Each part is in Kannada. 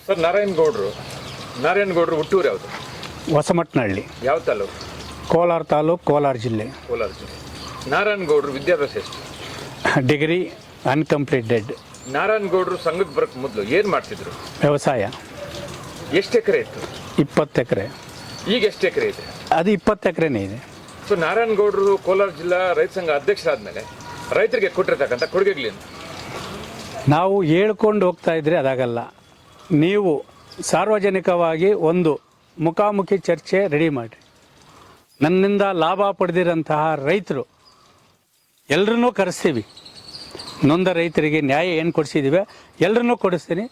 ಸರ್ ನಾರಾಯಣಗೌಡರು ಹುಟ್ಟೂರು ಯಾವುದು? ಹೊಸಮಟ್ನಹಳ್ಳಿ, ಯಾವ ತಾಲೂಕು? ಕೋಲಾರ ತಾಲೂಕು, ಕೋಲಾರ ಜಿಲ್ಲೆ. ಕೋಲಾರ ಜಿಲ್ಲೆ. ನಾರಾಯಣಗೌಡರು ವಿದ್ಯಾಭ್ಯಾಸ ಎಷ್ಟು? ಡಿಗ್ರಿ ಅನ್ಕಂಪ್ಲೀಟೆಡ್. ನಾರಾಯಣಗೌಡರು ಸಂಘಕ್ಕೆ ಬರೋಕ್ಕೆ ಮೊದಲು ಏನು ಮಾಡ್ತಿದ್ರು? ವ್ಯವಸಾಯ. ಎಷ್ಟು ಎಕರೆ ಇತ್ತು? 20 ಎಕರೆ. ಈಗ ಎಷ್ಟು ಎಕರೆ ಇದೆ? ಅದು 20 ಎಕರೆನೇ ಇದೆ. ಸೊ ನಾರಾಯಣಗೌಡರು ಕೋಲಾರ ಜಿಲ್ಲಾ ರೈತ ಸಂಘ ಅಧ್ಯಕ್ಷರಾದ್ಮೇಲೆ ರೈತರಿಗೆ ಕೊಟ್ಟಿರ್ತಕ್ಕಂಥ ಕೊಡುಗೆಗಳೇನು? ನಾವು ಹೇಳ್ಕೊಂಡು ಹೋಗ್ತಾ ಇದ್ರೆ ಅದಾಗಲ್ಲ. ನೀವು ಸಾರ್ವಜನಿಕವಾಗಿ ಒಂದು ಮುಖಾಮುಖಿ ಚರ್ಚೆ ರೆಡಿ ಮಾಡಿರಿ. ನನ್ನಿಂದ ಲಾಭ ಪಡೆದಿರೋಂತಹ ರೈತರು ಎಲ್ಲರನ್ನೂ ಕರೆಸ್ತೀವಿ. ನೊಂದ ರೈತರಿಗೆ ನ್ಯಾಯ ಏನು ಕೊಡಿಸಿದ್ದೀವಿ ಎಲ್ಲರನ್ನೂ ಕೊಡಿಸ್ತೀನಿ.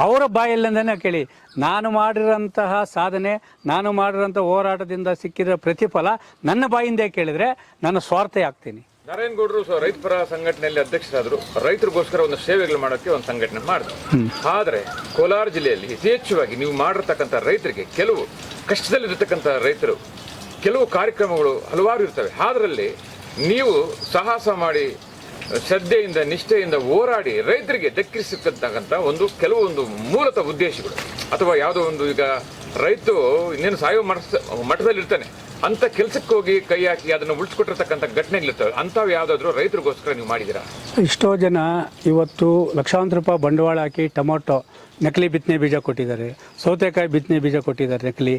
ಅವರ ಬಾಯಲ್ಲಿಂದನೇ ಕೇಳಿ, ನಾನು ಮಾಡಿರೋಂತಹ ಸಾಧನೆ, ನಾನು ಮಾಡಿರೋಂಥ ಹೋರಾಟದಿಂದ ಸಿಕ್ಕಿರೋ ಪ್ರತಿಫಲ ನನ್ನ ಬಾಯಿಂದೇ ಕೇಳಿದರೆ ನಾನು ಸ್ವಾರ್ಥಿ ಆಗ್ತೀನಿ. ನಾರಾಯಣಗೌಡರು ರೈತಪರ ಸಂಘಟನೆಯಲ್ಲಿ ಅಧ್ಯಕ್ಷರಾದರು. ರೈತರಿಗೋಸ್ಕರ ಒಂದು ಸೇವೆಗಳು ಮಾಡೋಕ್ಕೆ ಒಂದು ಸಂಘಟನೆ ಮಾಡಿದ್ರು. ಆದರೆ ಕೋಲಾರ ಜಿಲ್ಲೆಯಲ್ಲಿ ಯಥೇಚ್ಛವಾಗಿ ನೀವು ಮಾಡಿರ್ತಕ್ಕಂಥ ರೈತರಿಗೆ, ಕೆಲವು ಕಷ್ಟದಲ್ಲಿರತಕ್ಕಂಥ ರೈತರು, ಕೆಲವು ಕಾರ್ಯಕ್ರಮಗಳು ಹಲವಾರು ಇರ್ತವೆ. ಅದರಲ್ಲಿ ನೀವು ಸಾಹಸ ಮಾಡಿ ಶ್ರದ್ಧೆಯಿಂದ ನಿಷ್ಠೆಯಿಂದ ಹೋರಾಡಿ ರೈತರಿಗೆ ದಕ್ಕಿಸಿರ್ತಕ್ಕಂಥ ಕೆಲವೊಂದು ಮೂಲತಃ ಉದ್ದೇಶಗಳು, ಅಥವಾ ಯಾವುದೋ ಒಂದು, ಈಗ ರೈತ ಇನ್ನೇನು ಸಾಯೋ ಮಟ್ಟದಲ್ಲಿರ್ತಾನೆ, ಅಂಥ ಕೆಲಸಕ್ಕೆ ಹೋಗಿ ಕೈ ಹಾಕಿ ಅದನ್ನು ಉಳಿಸ್ಕೊಟ್ಟಿರ್ತಕ್ಕಂಥ ಘಟನೆಗಳಿರ್ತವೆ. ಅಂಥವು ಯಾವುದಾದ್ರೂ ರೈತರಿಗೋಸ್ಕರ ನೀವು ಮಾಡಿದ್ದೀರಾ? ಎಷ್ಟೋ ಜನ ಇವತ್ತು ಲಕ್ಷಾಂತರ ರೂಪಾಯಿ ಬಂಡವಾಳ ಹಾಕಿ ಟೊಮೊಟೊ ನಕಲಿ ಬಿತ್ತನೆ ಬೀಜ ಕೊಟ್ಟಿದ್ದಾರೆ, ಸೌತೆಕಾಯಿ ಬಿತ್ತನೆ ಬೀಜ ಕೊಟ್ಟಿದ್ದಾರೆ, ನಕಲಿ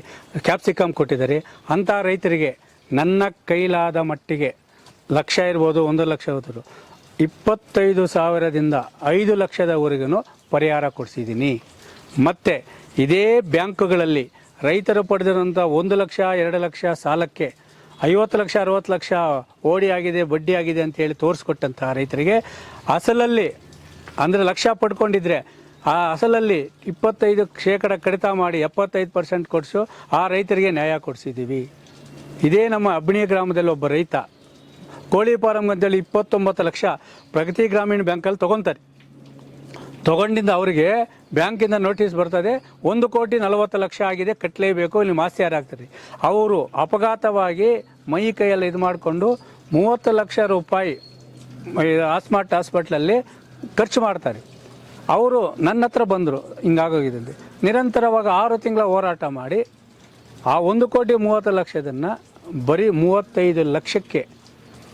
ಕ್ಯಾಪ್ಸಿಕಮ್ ಕೊಟ್ಟಿದ್ದಾರೆ. ಅಂಥ ರೈತರಿಗೆ ನನ್ನ ಕೈಲಾದ ಮಟ್ಟಿಗೆ 1,00,000 ಇರ್ಬೋದು, 1,00,000 ಇರ್ಬೋದು, 25,000ದಿಂದ 5,00,000ದವರೆಗೂ ಪರಿಹಾರ ಕೊಡಿಸಿದ್ದೀನಿ. ಮತ್ತು ಇದೇ ಬ್ಯಾಂಕುಗಳಲ್ಲಿ ರೈತರು ಪಡೆದಿರೋಂಥ 1,00,000, 2,00,000 ಸಾಲಕ್ಕೆ 50 ಲಕ್ಷ 60 ಲಕ್ಷ ಓಡಿ ಆಗಿದೆ, ಬಡ್ಡಿ ಆಗಿದೆ ಅಂತೇಳಿ ತೋರಿಸ್ಕೊಟ್ಟಂತಹ ರೈತರಿಗೆ ಅಸಲಲ್ಲಿ, ಅಂದರೆ ಲಕ್ಷ ಪಡ್ಕೊಂಡಿದ್ರೆ ಆ ಅಸಲಲ್ಲಿ 25% ಕಡಿತ ಮಾಡಿ 75% ಕೊಡಿಸು ಆ ರೈತರಿಗೆ ನ್ಯಾಯ ಕೊಡಿಸಿದ್ದೀವಿ. ಇದೇ ನಮ್ಮ ಅಬ್ಬಿಣಿ ಗ್ರಾಮದಲ್ಲಿ ಒಬ್ಬ ರೈತ ಕೋಳಿ ಫಾರಂ ಅಂತೇಳಿ 29 ಲಕ್ಷ ಪ್ರಗತಿ ಗ್ರಾಮೀಣ ಬ್ಯಾಂಕಲ್ಲಿ ತೊಗೊತಾರೆ. ತೊಗೊಂಡಿಂದ ಅವರಿಗೆ ಬ್ಯಾಂಕಿಂದ ನೋಟಿಸ್ ಬರ್ತದೆ, 1,40,00,000 ಆಗಿದೆ, ಕಟ್ಟಲೇಬೇಕು, ಇಲ್ಲಿ ಮಾಸ್ತಿ ಯಾರಾಗ್ತಾರೆ. ಅವರು ಅಪಘಾತವಾಗಿ ಮೈ ಕೈಯಲ್ಲಿ ಇದು ಮಾಡಿಕೊಂಡು 30 ಲಕ್ಷ ರೂಪಾಯಿ ಸ್ಮಾರ್ಟ್ ಹಾಸ್ಪಿಟ್ಲಲ್ಲಿ ಖರ್ಚು ಮಾಡ್ತಾರೆ. ಅವರು ನನ್ನ ಹತ್ರ ಬಂದರು, ಹಿಂಗಾಗೋಗಿದೆ. ನಿರಂತರವಾಗಿ 6 ತಿಂಗಳ ಹೋರಾಟ ಮಾಡಿ ಆ 1,30,00,000 ಬರೀ 35 ಲಕ್ಷಕ್ಕೆ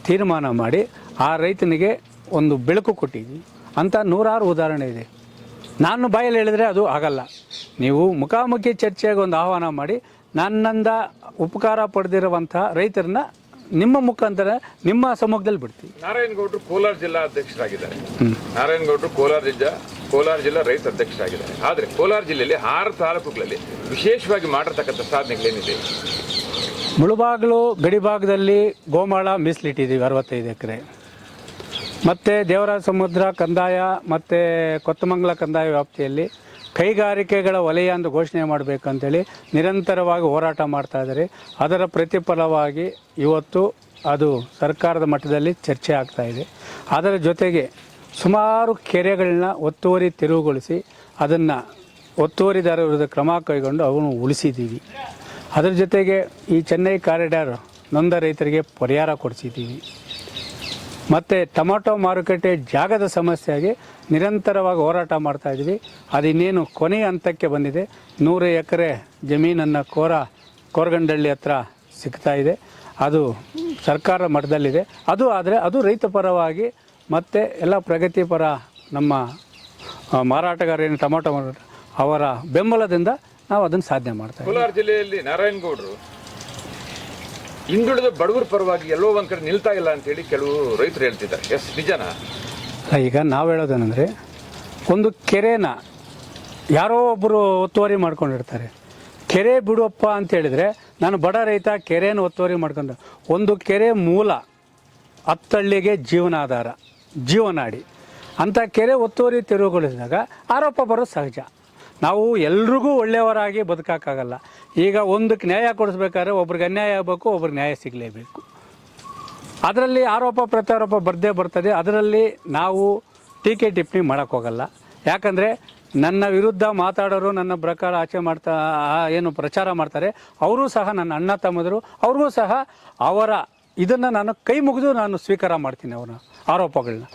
ತೀರ್ಮಾನ ಮಾಡಿ ಆ ರೈತನಿಗೆ ಒಂದು ಬೆಳಕು ಕೊಟ್ಟಿದ್ವಿ. ಅಂಥ ನೂರಾರು ಉದಾಹರಣೆ ಇದೆ. ನಾನು ಬಾಯಲ್ಲಿ ಹೇಳಿದರೆ ಅದು ಆಗಲ್ಲ. ನೀವು ಮುಖಾಮುಖಿ ಚರ್ಚೆಗೆ ಒಂದು ಆಹ್ವಾನ ಮಾಡಿ ನನ್ನಿಂದ ಉಪಕಾರ ಪಡೆದಿರುವಂಥ ರೈತರನ್ನ ನಿಮ್ಮ ಮುಖಾಂತರ ನಿಮ್ಮ ಸಮ್ಮುಖದಲ್ಲಿ ಬಿಡ್ತೀವಿ. ನಾರಾಯಣಗೌಡರು ಕೋಲಾರ ಜಿಲ್ಲಾ ಅಧ್ಯಕ್ಷರಾಗಿದ್ದಾರೆ. ನಾರಾಯಣಗೌಡರು ಕೋಲಾರ ಜಿಲ್ಲಾ ರೈತ ಅಧ್ಯಕ್ಷರಾಗಿದ್ದಾರೆ. ಆದರೆ ಕೋಲಾರ ಜಿಲ್ಲೆಯಲ್ಲಿ 6 ತಾಲೂಕುಗಳಲ್ಲಿ ವಿಶೇಷವಾಗಿ ಮಾಡಿರ್ತಕ್ಕಂಥ ಸಾಧನೆಗಳೇನಿದೆ? ಮುಳುಬಾಗಿಲು ಗಡಿಭಾಗದಲ್ಲಿ ಗೋಮಾಳ ಮೀಸಲಿಟ್ಟಿದ್ದೀವಿ 65 ಎಕರೆ. ಮತ್ತು ದೇವರಾಜ ಸಮುದ್ರ ಕಂದಾಯ ಮತ್ತು ಕೊತ್ತಮಂಗಲ ಕಂದಾಯ ವ್ಯಾಪ್ತಿಯಲ್ಲಿ ಕೈಗಾರಿಕೆಗಳ ವಲಯ ಅಂತ ಘೋಷಣೆ ಮಾಡಬೇಕಂತೇಳಿ ನಿರಂತರವಾಗಿ ಹೋರಾಟ ಮಾಡ್ತಾಯಿದ್ದಾರೆ. ಅದರ ಪ್ರತಿಫಲವಾಗಿ ಇವತ್ತು ಅದು ಸರ್ಕಾರದ ಮಟ್ಟದಲ್ಲಿ ಚರ್ಚೆ ಆಗ್ತಾಯಿದೆ. ಅದರ ಜೊತೆಗೆ ಸುಮಾರು ಕೆರೆಗಳನ್ನ ಒತ್ತುವರಿ ತೆರವುಗೊಳಿಸಿ ಅದನ್ನು ಒತ್ತುವರಿದಾರರ ವಿರುದ್ಧ ಕ್ರಮ ಕೈಗೊಂಡು ಅವನ್ನು ಉಳಿಸಿದ್ದೀವಿ. ಅದರ ಜೊತೆಗೆ ಈ ಚೆನ್ನೈ ಕಾರಿಡಾರ್ ನೊಂದ ರೈತರಿಗೆ ಪರಿಹಾರ ಕೊಡಿಸಿದ್ದೀವಿ. ಮತ್ತು ಟೊಮೊಟೊ ಮಾರುಕಟ್ಟೆ ಜಾಗದ ಸಮಸ್ಯೆಯಾಗಿ ನಿರಂತರವಾಗಿ ಹೋರಾಟ ಮಾಡ್ತಾಯಿದ್ವಿ. ಅದಿನ್ನೇನು ಕೊನೆಯ ಹಂತಕ್ಕೆ ಬಂದಿದೆ. 100 ಎಕರೆ ಜಮೀನನ್ನು ಕೋರಗಂಡಳ್ಳಿ ಹತ್ರ ಸಿಗ್ತಾಯಿದೆ. ಅದು ಸರ್ಕಾರ ಮಟ್ಟದಲ್ಲಿದೆ. ಅದು ಆದರೆ ಅದು ರೈತ ಪರವಾಗಿ ಮತ್ತು ಎಲ್ಲ ಪ್ರಗತಿಪರ ನಮ್ಮ ಮಾರಾಟಗಾರರೇನು ಟೊಮೊಟೊ ಮಾರಾಟ ಅವರ ಬೆಂಬಲದಿಂದ ನಾವು ಅದನ್ನು ಸಾಧನೆ ಮಾಡ್ತಾಯಿದ್ದೀವಿ. ಕೋಲಾರ ಜಿಲ್ಲೆಯಲ್ಲಿ ನಾರಾಯಣಗೌಡರು ಹಿಂದುಳಿದ ಬಡವರ ಪರವಾಗಿ ಎಲ್ಲೋ ಒಂದು ಕಡೆ ನಿಲ್ತಾ ಇಲ್ಲ ಅಂತೇಳಿ ಕೆಲವು ರೈತರು ಹೇಳ್ತಿದ್ದಾರೆ. ಎಸ್, ನಿಜನಾ? ಈಗ ನಾವು ಹೇಳೋದೇನೆಂದರೆ, ಒಂದು ಕೆರೆನ ಯಾರೋ ಒಬ್ಬರು ಒತ್ತುವರಿ ಮಾಡ್ಕೊಂಡಿರ್ತಾರೆ. ಕೆರೆ ಬಿಡುವಪ್ಪ ಅಂತ ಹೇಳಿದರೆ, ನಾನು ಬಡ ರೈತ ಕೆರೆಯನ್ನು ಒತ್ತುವರಿ ಮಾಡ್ಕೊಂಡು, ಒಂದು ಕೆರೆ ಮೂಲ 10 ಹಳ್ಳಿಗೆ ಜೀವನಾಧಾರ, ಜೀವನಾಡಿ. ಅಂಥ ಕೆರೆ ಒತ್ತುವರಿ ತೆರವುಗೊಳಿಸಿದಾಗ ಆರೋಪ ಬರೋದು ಸಹಜ. ನಾವು ಎಲ್ರಿಗೂ ಒಳ್ಳೆಯವರಾಗಿ ಬದುಕೋಕ್ಕಾಗಲ್ಲ. ಈಗ ಒಂದಕ್ಕೆ ನ್ಯಾಯ ಕೊಡಿಸ್ಬೇಕಾದ್ರೆ ಒಬ್ರಿಗೆ ಅನ್ಯಾಯ ಆಗಬೇಕು, ಒಬ್ರಿಗೆ ನ್ಯಾಯ ಸಿಗಲೇಬೇಕು. ಅದರಲ್ಲಿ ಆರೋಪ ಪ್ರತ್ಯಾರೋಪ ಬರದೇ ಬರ್ತದೆ. ಅದರಲ್ಲಿ ನಾವು ಟೀಕೆ ಟಿಪ್ಪಣಿ ಮಾಡೋಕ್ಕೋಗಲ್ಲ. ಯಾಕಂದರೆ ನನ್ನ ವಿರುದ್ಧ ಮಾತಾಡೋರು, ನನ್ನ ಪ್ರಕಾರ ಆಚೆ ಏನು ಪ್ರಚಾರ ಮಾಡ್ತಾರೆ, ಅವರೂ ಸಹ ನನ್ನ ಅಣ್ಣ ತಮ್ಮದರು. ಅವ್ರಿಗೂ ಸಹ ಅವರ ಇದನ್ನು ನಾನು ಕೈ ಮುಗಿದು ನಾನು ಸ್ವೀಕಾರ ಮಾಡ್ತೀನಿ ಅವರ ಆರೋಪಗಳನ್ನ.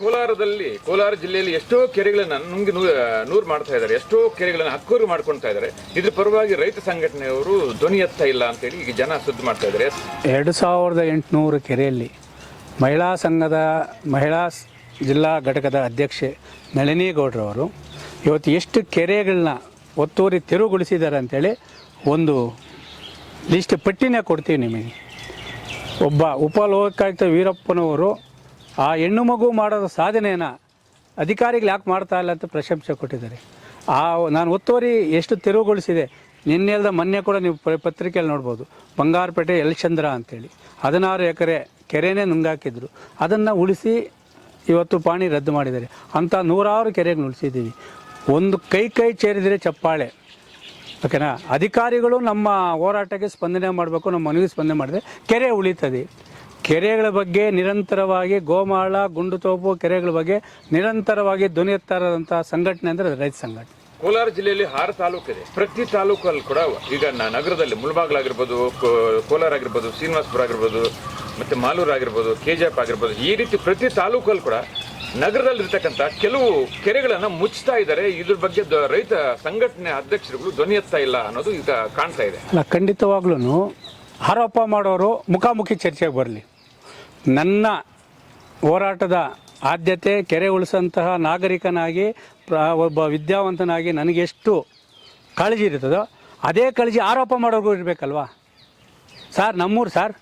ಕೋಲಾರ ಜಿಲ್ಲೆಯಲ್ಲಿ ಎಷ್ಟೋ ಕೆರೆಗಳನ್ನ ನುಂಗಿ ನೂರು ಮಾಡ್ತಾ ಇದ್ದಾರೆ, ಎಷ್ಟೋ ಕೆರೆಗಳನ್ನ ಹಕ್ಕೂರು ಮಾಡ್ಕೊಳ್ತಾ ಇದ್ದಾರೆ. ಇದ್ರ ಪರವಾಗಿ ರೈತ ಸಂಘಟನೆಯವರು ಧ್ವನಿ ಎತ್ತಾ ಇಲ್ಲ ಅಂತೇಳಿ ಈಗ ಜನ ಸುದ್ದಿ ಮಾಡ್ತಾ ಇದ್ದಾರೆ. 2800 ಕೆರೆಯಲ್ಲಿ ಮಹಿಳಾ ಸಂಘದ ಜಿಲ್ಲಾ ಘಟಕದ ಅಧ್ಯಕ್ಷೆ ನಳಿನಿ ಗೌಡ್ರವರು ಇವತ್ತು ಎಷ್ಟು ಕೆರೆಗಳನ್ನ ಒತ್ತುವರಿ ತೆರವುಗೊಳಿಸಿದ್ದಾರೆ ಅಂಥೇಳಿ ಒಂದು ಲಿಸ್ಟ್ ಪಟ್ಟಿನೇ ಕೊಡ್ತೀವಿ ನಿಮಗೆ. ಒಬ್ಬ ಉಪಲೋಕಾಯುಕ್ತ ವೀರಪ್ಪನವರು ಆ ಹೆಣ್ಣು ಮಗು ಮಾಡೋದ ಸಾಧನೆಯನ್ನು ಅಧಿಕಾರಿಗಳು ಯಾಕೆ ಮಾಡ್ತಾ ಇಲ್ಲ ಅಂತ ಪ್ರಶಂಸೆ ಕೊಟ್ಟಿದ್ದಾರೆ. ನಾನು ಒತ್ತುವರಿ ಎಷ್ಟು ತೆರವುಗೊಳಿಸಿದೆ ನಿನ್ನೆಲ್ದ ಮೊನ್ನೆ ಕೂಡ ನೀವು ಪತ್ರಿಕೆಯಲ್ಲಿ ನೋಡ್ಬೋದು. ಬಂಗಾರಪೇಟೆ ಯಲಚಂದ್ರ ಅಂತೇಳಿ 16 ಎಕರೆ ಕೆರೆನೇ ನುಂಗಾಕಿದ್ರು, ಅದನ್ನು ಉಳಿಸಿ ಇವತ್ತು ಪಾಣಿ ರದ್ದು ಮಾಡಿದ್ದಾರೆ. ಅಂಥ 100 ಕೆರೆಗೆ ಉಳಿಸಿದ್ದೀವಿ. ಒಂದು ಕೈ ಸೇರಿದರೆ ಚಪ್ಪಾಳೆ, ಓಕೆನಾ? ಅಧಿಕಾರಿಗಳು ನಮ್ಮ ಹೋರಾಟಕ್ಕೆ ಸ್ಪಂದನೆ ಮಾಡಬೇಕು, ನಮ್ಮ ಮನವಿಗೆ ಸ್ಪಂದನೆ ಮಾಡಿದ್ರೆ ಕೆರೆ ಉಳಿತದೆ. ಕೆರೆಗಳ ಬಗ್ಗೆ ನಿರಂತರವಾಗಿ ಗೋಮಾಳ, ಗುಂಡುತೋಪು ಕೆರೆಗಳ ಬಗ್ಗೆ ನಿರಂತರವಾಗಿ ಧ್ವನಿ ಎತ್ತಾ ಇರೋದಂಥ ಸಂಘಟನೆ ಅಂದರೆ ರೈತ ಸಂಘಟನೆ. ಕೋಲಾರ ಜಿಲ್ಲೆಯಲ್ಲಿ 6 ತಾಲೂಕಿದೆ. ಪ್ರತಿ ತಾಲೂಕಲ್ಲಿ ಕೂಡ ಈಗ ನಗರದಲ್ಲಿ ಮುಳಬಾಗಿಲಾಗಿರ್ಬೋದು, ಕೋಲಾರ ಆಗಿರ್ಬೋದು, ಶ್ರೀನಿವಾಸಪುರ ಆಗಿರ್ಬೋದು, ಮತ್ತು ಮಾಲೂರು ಆಗಿರ್ಬೋದು, ಕೆಜಿಎಫ್ ಆಗಿರ್ಬೋದು, ಈ ರೀತಿ ಪ್ರತಿ ತಾಲೂಕಲ್ಲಿ ಕೂಡ ನಗರದಲ್ಲಿರ್ತಕ್ಕಂಥ ಕೆಲವು ಕೆರೆಗಳನ್ನು ಮುಚ್ತಾ ಇದ್ದಾರೆ. ಇದ್ರ ಬಗ್ಗೆ ರೈತ ಸಂಘಟನೆ ಅಧ್ಯಕ್ಷರುಗಳು ಧ್ವನಿ ಎತ್ತಾ ಇಲ್ಲ ಅನ್ನೋದು ಈಗ ಕಾಣ್ತಾ ಇದೆ. ಅಲ್ಲ, ಖಂಡಿತವಾಗ್ಲೂ ಆರೋಪ ಮಾಡೋರು ಮುಖಾಮುಖಿ ಚರ್ಚೆಗೆ ಬರಲಿ. ನನ್ನ ಹೋರಾಟದ ಆದ್ಯತೆ ಕೆರೆ ಉಳಿಸಂತಹ ನಾಗರಿಕನಾಗಿ, ಒಬ್ಬ ವಿದ್ಯಾವಂತನಾಗಿ ನನಗೆಷ್ಟು ಕಾಳಜಿ ಇರ್ತದೋ ಅದೇ ಕಾಳಜಿ ಆರೋಪ ಮಾಡೋರ್ಗೂ ಇರಬೇಕಲ್ವಾ? ಸರ್ ನಮ್ಮೂರು ಸರ್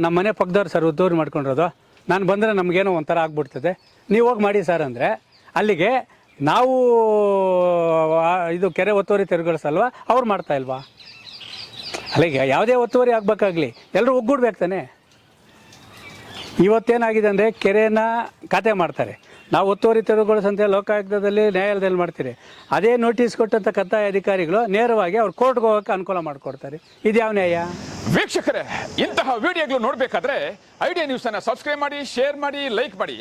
ನಮ್ಮ ಮನೆ ಪಕ್ಕದವ್ರು ಸರ್ ಉದ್ದೂರು ಮಾಡ್ಕೊಂಡಿರೋದು, ನಾನು ಬಂದರೆ ನಮಗೇನೋ ಒಂಥರ ಆಗ್ಬಿಡ್ತದೆ, ನೀವು ಹೋಗಿ ಮಾಡಿ ಸರ್ ಅಂದರೆ ಅಲ್ಲಿಗೆ ನಾವು ಇದು ಕೆರೆ ಒತ್ತುವರಿ ತೆರವುಗೊಳಿಸಲ್ವಾ, ಅವ್ರು ಮಾಡ್ತಾ ಇಲ್ವಾ? ಅಲ್ಲಿಗೆ ಯಾವುದೇ ಒತ್ತುವರಿ ಆಗಬೇಕಾಗಲಿ ಎಲ್ಲರೂ ಒಗ್ಗೂಡ್ಬೇಕು ತಾನೆ. ಇವತ್ತೇನಾಗಿದೆ ಅಂದರೆ ಕೆರೆನ ಖಾತೆ ಮಾಡ್ತಾರೆ, ನಾವು ಒತ್ತುವರಿ ತೆರವುಗೊಳಿಸಂತೆ ಲೋಕಾಯುಕ್ತದಲ್ಲಿ ನ್ಯಾಯಾಲಯದಲ್ಲಿ ಮಾಡ್ತೀರಿ. ಅದೇ ನೋಟಿಸ್ ಕೊಟ್ಟಂಥ ಕಂದಾಯ ಅಧಿಕಾರಿಗಳು ನೇರವಾಗಿ ಅವ್ರು ಕೋರ್ಟ್ಗೆ ಹೋಗೋಕ್ಕೆ ಅನುಕೂಲ ಮಾಡಿಕೊಡ್ತಾರೆ. ಇದು ಯಾವ ನ್ಯಾಯ? ವೀಕ್ಷಕರೇ, ಇಂತಹ ವಿಡಿಯೋಗಳು ನೋಡಬೇಕಾದ್ರೆ ಐಡಿಯಾ ನ್ಯೂಸನ್ನು ಸಬ್ಸ್ಕ್ರೈಬ್ ಮಾಡಿ, ಶೇರ್ ಮಾಡಿ, ಲೈಕ್ ಮಾಡಿ.